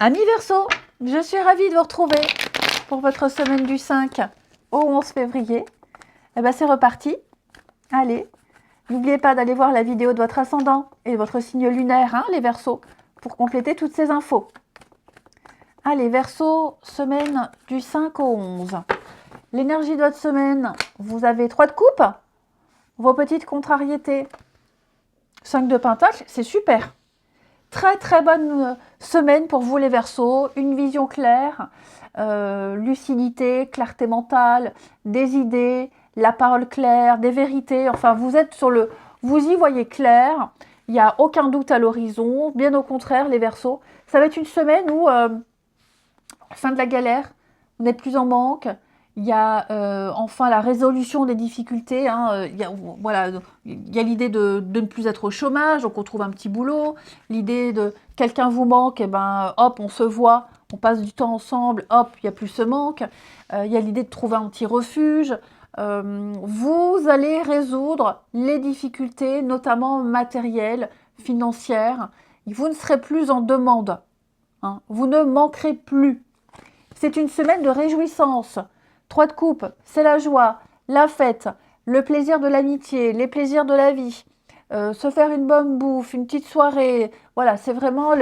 Amis Verseau, je suis ravie de vous retrouver pour votre semaine du 5 au 11 février. Et bien c'est reparti. Allez, n'oubliez pas d'aller voir la vidéo de votre ascendant et de votre signe lunaire, hein, les Verseaux, pour compléter toutes ces infos. Allez, Verseau, semaine du 5 au 11. L'énergie de votre semaine, vous avez 3 de coupe, vos petites contrariétés. 5 de pentacle, c'est super. Très très bonne semaine pour vous les Verseaux, une vision claire, lucidité, clarté mentale, des idées, la parole claire, des vérités, enfin vous êtes sur le... Vous y voyez clair, il n'y a aucun doute à l'horizon, bien au contraire les Verseaux. Ça va être une semaine où, fin de la galère, vous n'êtes plus en manque, il y a enfin la résolution des difficultés, hein, voilà, il y a l'idée de ne plus être au chômage, donc on trouve un petit boulot, l'idée de quelqu'un vous manque, et ben hop, on se voit, on passe du temps ensemble, hop, il n'y a plus ce manque, il y a l'idée de trouver un petit refuge, vous allez résoudre les difficultés, notamment matérielles, financières, vous ne serez plus en demande, hein, vous ne manquerez plus. C'est une semaine de réjouissance. 3 de coupe, c'est la joie, la fête, le plaisir de l'amitié, les plaisirs de la vie. Se faire une bonne bouffe, une petite soirée. Voilà, c'est vraiment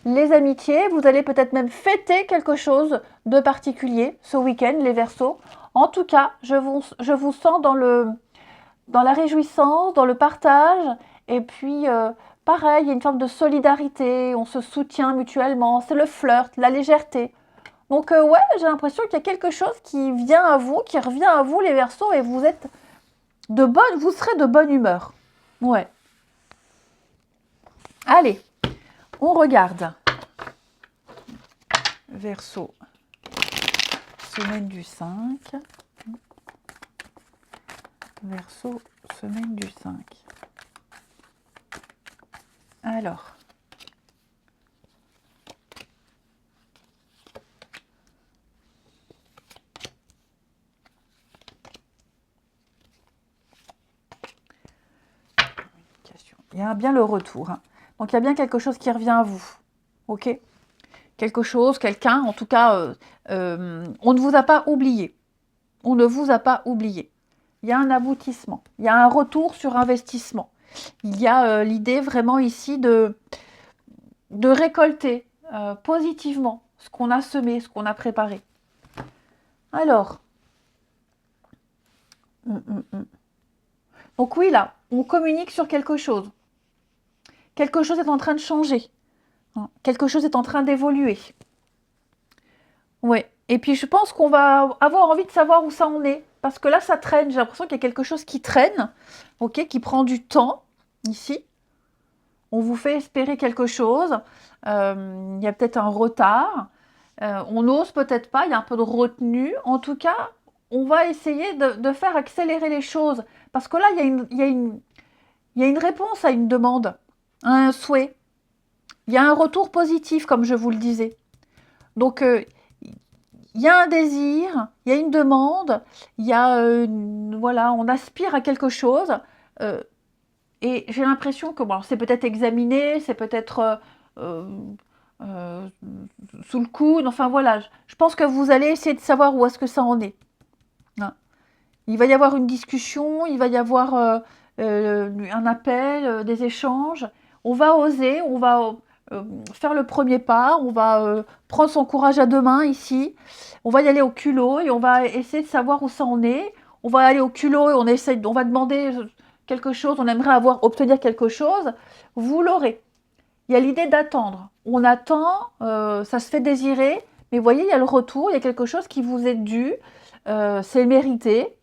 les amitiés. Vous allez peut-être même fêter quelque chose de particulier ce week-end, les Verseaux. En tout cas, je vous sens dans la réjouissance, dans le partage. Et puis, pareil, il y a une forme de solidarité. On se soutient mutuellement. C'est le flirt, la légèreté. Donc ouais, j'ai l'impression qu'il y a quelque chose qui vient à vous, qui revient à vous les Verseaux, et vous êtes vous serez de bonne humeur. Ouais. Allez, on regarde. Verseau, semaine du 5. Verseau, semaine du 5. Alors. Il y a bien le retour. Hein. Donc il y a bien quelque chose qui revient à vous. Ok ? Quelque chose, quelqu'un, en tout cas, on ne vous a pas oublié. On ne vous a pas oublié. Il y a un aboutissement. Il y a un retour sur investissement. Il y a l'idée vraiment ici de récolter positivement ce qu'on a semé, ce qu'on a préparé. Alors, donc oui, là, on communique sur quelque chose. Quelque chose est en train de changer. Quelque chose est en train d'évoluer. Ouais. Et puis je pense qu'on va avoir envie de savoir où ça en est. Parce que là, ça traîne. J'ai l'impression qu'il y a quelque chose qui traîne, ok, qui prend du temps, ici. On vous fait espérer quelque chose. Il y a peut-être un retard. On n'ose peut-être pas, il y a un peu de retenue. En tout cas, on va essayer de faire accélérer les choses. Parce que là, il y a une réponse à une demande, à un souhait. Il y a un retour positif, comme je vous le disais. Donc, il y a un désir, il y a une demande, il y a, voilà, on aspire à quelque chose. Et j'ai l'impression que, bon, c'est peut-être examiné, c'est peut-être euh, sous le coude, enfin voilà. Je pense que vous allez essayer de savoir où est-ce que ça en est. Hein. Il va y avoir une discussion, il va y avoir un appel, des échanges. On va oser, on va faire le premier pas, on va prendre son courage à deux mains ici. On va y aller au culot et on va essayer de savoir où ça en est. On va aller au culot et on va demander quelque chose, on aimerait obtenir quelque chose. Vous l'aurez. Il y a l'idée d'attendre. On attend, ça se fait désirer, mais vous voyez, il y a le retour, il y a quelque chose qui vous est dû, c'est mérité.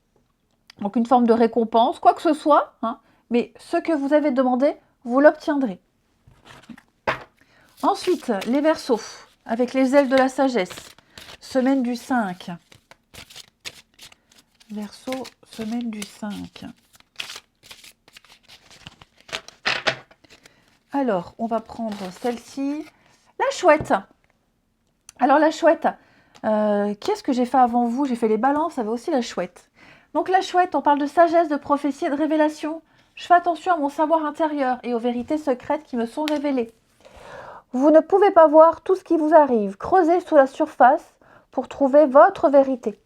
Donc une forme de récompense, quoi que ce soit, hein, mais ce que vous avez demandé, vous l'obtiendrez. Ensuite, les Verseaux, avec les ailes de la sagesse, semaine du 5. Verseau, semaine du 5. Alors, on va prendre celle-ci. La chouette. Alors la chouette, qu'est-ce que j'ai fait avant vous? J'ai fait les balances, ça va aussi la chouette. Donc la chouette, on parle de sagesse, de prophétie et de révélation. Je fais attention à mon savoir intérieur et aux vérités secrètes qui me sont révélées. Vous ne pouvez pas voir tout ce qui vous arrive. Creusez sous la surface pour trouver votre vérité.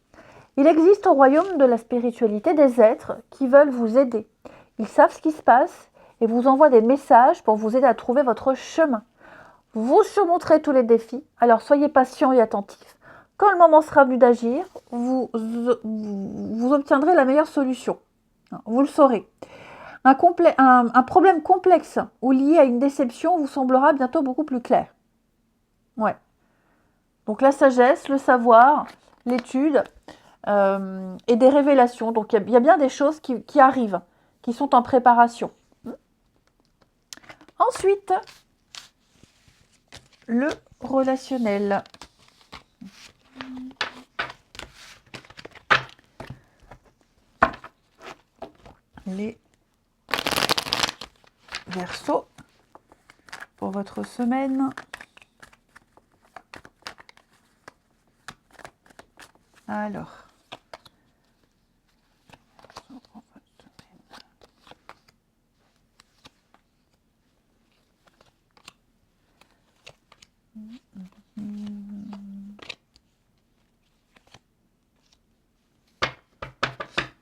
Il existe au royaume de la spiritualité des êtres qui veulent vous aider. Ils savent ce qui se passe et vous envoient des messages pour vous aider à trouver votre chemin. Vous surmonterez tous les défis, alors soyez patient et attentif. Quand le moment sera venu d'agir, vous obtiendrez la meilleure solution. Vous le saurez. Un problème complexe ou lié à une déception vous semblera bientôt beaucoup plus clair. Ouais. Donc la sagesse, le savoir, l'étude et des révélations. Donc il y a bien des choses qui arrivent, qui sont en préparation. Ensuite, le relationnel. Les Verseaux pour votre semaine. Alors,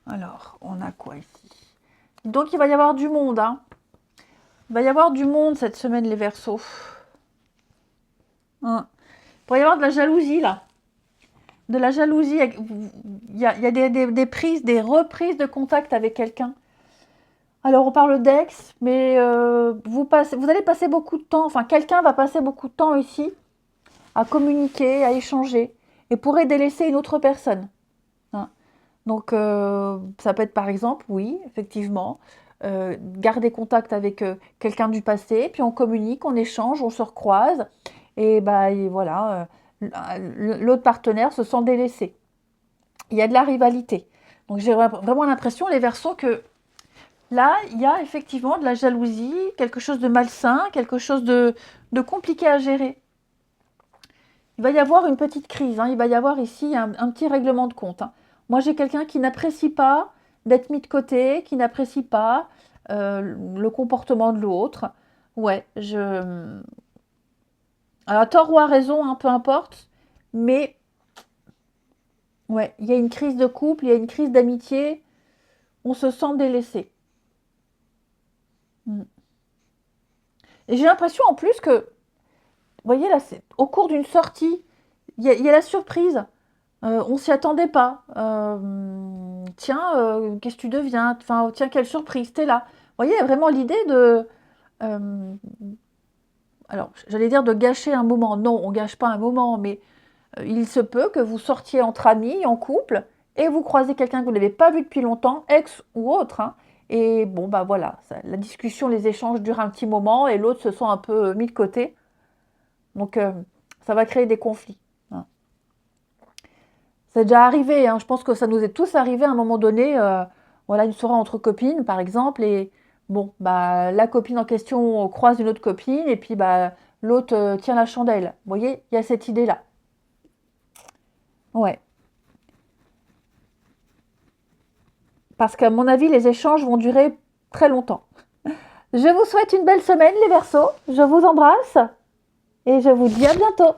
alors, on a quoi ici? Donc, il va y avoir du monde. Hein. Il va y avoir du monde cette semaine, les Verseaux. Hein. Il pourrait y avoir de la jalousie, là. De la jalousie. Il y a des prises, des reprises de contact avec quelqu'un. Alors, on parle d'ex, mais vous allez passer beaucoup de temps, enfin, quelqu'un va passer beaucoup de temps ici à communiquer, à échanger, et pourrait délaisser une autre personne. Hein. Donc, ça peut être par exemple, oui, effectivement, garder contact avec quelqu'un du passé, puis on communique, on échange, on se recroise, et voilà, l'autre partenaire se sent délaissé. Il y a de la rivalité. Donc, j'ai vraiment l'impression, les Verseaux, que là, il y a effectivement de la jalousie, quelque chose de malsain, quelque chose de compliqué à gérer. Il va y avoir une petite crise, hein. Il va y avoir ici un petit règlement de compte. Hein. Moi, j'ai quelqu'un qui n'apprécie pas d'être mis de côté, qui n'apprécie pas le comportement de l'autre. Ouais, alors, à tort ou à raison, hein, peu importe, mais ouais, il y a une crise de couple, il y a une crise d'amitié, on se sent délaissé. Et j'ai l'impression en plus que, vous voyez là, au cours d'une sortie, il y a la surprise. On s'y attendait pas. Tiens, qu'est-ce que tu deviens? Enfin, tiens, quelle surprise, t'es là. Vous voyez, il y a vraiment l'idée de... alors, j'allais dire de gâcher un moment. Non, on gâche pas un moment, mais il se peut que vous sortiez entre amis, en couple, et vous croisez quelqu'un que vous n'avez pas vu depuis longtemps, ex ou autre. Hein, et bon, bah voilà, la discussion, les échanges durent un petit moment, et l'autre se sent un peu mis de côté. Donc, ça va créer des conflits. Hein. C'est déjà arrivé, hein. Je pense que ça nous est tous arrivé à un moment donné, voilà, une soirée entre copines, par exemple, et bon, bah, la copine en question croise une autre copine, et puis bah, l'autre tient la chandelle. Vous voyez, il y a cette idée-là. Ouais. Parce qu'à mon avis, les échanges vont durer très longtemps. Je vous souhaite une belle semaine, les Verseaux. Je vous embrasse, et je vous dis à bientôt.